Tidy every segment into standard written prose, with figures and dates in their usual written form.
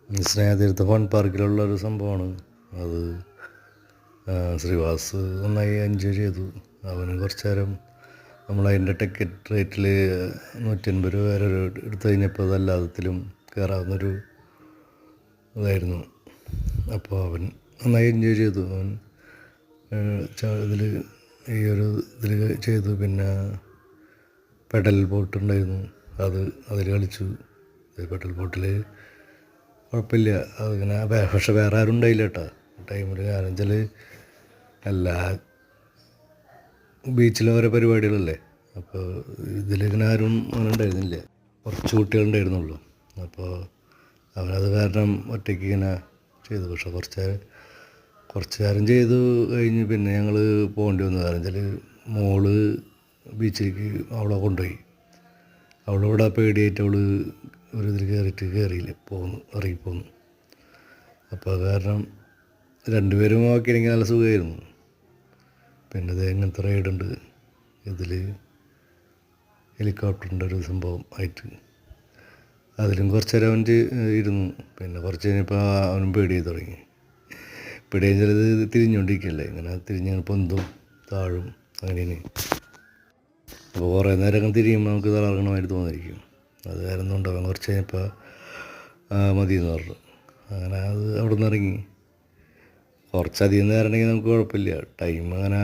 സ്നേഹതീർത്ഥ fun പാർക്കിലുള്ളൊരു സംഭവമാണ് അത്. ശ്രീവാസ് നന്നായി എൻജോയ് ചെയ്തു. അവന് കുറച്ച് നേരം നമ്മളതിൻ്റെ ടിക്കറ്റ് റേറ്റിൽ 150 രൂപ വരെ എടുത്തു കഴിഞ്ഞപ്പോൾ അതല്ലാത്തിലും കയറാവുന്നൊരു ഇതായിരുന്നു. അപ്പോൾ അവൻ നന്നായി എൻജോയ് ചെയ്തു. അവൻ ഇതിൽ ഈ ഒരു ഇതിൽ ചെയ്തു. പിന്നെ പെഡൽ ബോട്ട് ഉണ്ടായിരുന്നു, അതിൽ കളിച്ചു. പെഡൽ ബോട്ടിൽ കുഴപ്പമില്ല, അതിങ്ങനെ പക്ഷെ വേറെ ആരും ഉണ്ടായില്ല കേട്ടോ ടൈമിൽ. കാരണം വെച്ചാൽ എല്ലാ ബീച്ചിലും ഓരോ പരിപാടികളല്ലേ, അപ്പോൾ ഇതിലിങ്ങനെ ആരും അങ്ങനെ ഉണ്ടായിരുന്നില്ല. കുറച്ച് കുട്ടികളുണ്ടായിരുന്നുള്ളൂ. അപ്പോൾ അവരത് കാരണം ഒറ്റയ്ക്ക് ഇങ്ങനെ ചെയ്തു. പക്ഷെ കുറച്ച് നേരം ചെയ്തു കഴിഞ്ഞ് പിന്നെ ഞങ്ങൾ പോകേണ്ടി വന്നു. കാരണം വെച്ചാൽ മോള് ബീച്ചിലേക്ക് അവളെ കൊണ്ടുപോയി. അവളിവിടെ പേടിയായിട്ട് അവൾ ഒരു ഇതിൽ കയറിയില്ല, ഇറങ്ങിപ്പോന്നു. അപ്പോൾ അത് കാരണം രണ്ടുപേരും നോക്കിയെങ്കിൽ നല്ല സുഖമായിരുന്നു. പിന്നെ ഇത് എങ്ങനത്തെ റൈഡുണ്ട്, ഇതിൽ ഹെലികോപ്റ്ററിൻ്റെ ഒരു സംഭവം ആയിട്ട് അതിലും കുറച്ച് നേരം അവൻ ഇരുന്നു. പിന്നെ കുറച്ച് കഴിഞ്ഞപ്പോൾ അവനും പേടിയായി തുടങ്ങി. പേടിയായി ചിലത് തിരിഞ്ഞുകൊണ്ടിരിക്കുകയല്ലേ, ഇങ്ങനെ തിരിഞ്ഞ് പൊന്തും താഴും അങ്ങനെയാണ്. അപ്പോൾ കുറേ നേരം അങ്ങനെ തിരിയുമ്പോൾ നമുക്ക് തളർക്കണമായിട്ട് തോന്നിയിരിക്കും. അത് കാരണം ഉണ്ടാവാൻ കുറച്ച് കഴിഞ്ഞപ്പോൾ മതിയെന്ന് പറഞ്ഞു. അങ്ങനെ അത് അവിടെ നിന്ന് ഇറങ്ങി. കുറച്ചധികം നേരം ഉണ്ടെങ്കിൽ നമുക്ക് കുഴപ്പമില്ല. അങ്ങനെ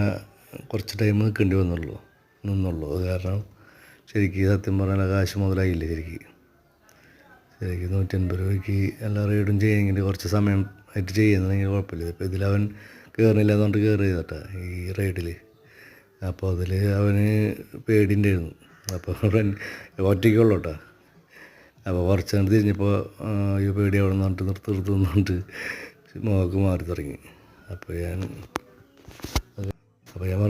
കുറച്ച് ടൈം നിന്നുള്ളൂ. അത് കാരണം ശരിക്കും സത്യം പറഞ്ഞാൽ കാശ് മുതലായില്ല. ശരിക്കും 150 രൂപയ്ക്ക് എല്ലാ റൈഡും ചെയ്യെങ്കിൽ കുറച്ച് സമയം ആയിട്ട് ചെയ്യുന്നതെങ്കിൽ കുഴപ്പമില്ല. ഇപ്പോൾ ഇതിലവൻ കയറുന്നില്ല എന്നുകൊണ്ട് കയറി ചെയ്തട്ടാ ഈ റൈഡിൽ. അപ്പോൾ അതിൽ അവന് പേടിയുണ്ടായിരുന്നു. അപ്പോൾ ഒറ്റയ്ക്കുള്ളൂ കേട്ടോ. അപ്പോൾ കുറച്ച് നേരം തിരിഞ്ഞപ്പോൾ ഈ പേടി അവിടെ നിന്നിട്ട് നിർത്തുന്നിട്ട് മുഖക്ക് മാറി തുടങ്ങി. അപ്പോൾ ഞാൻ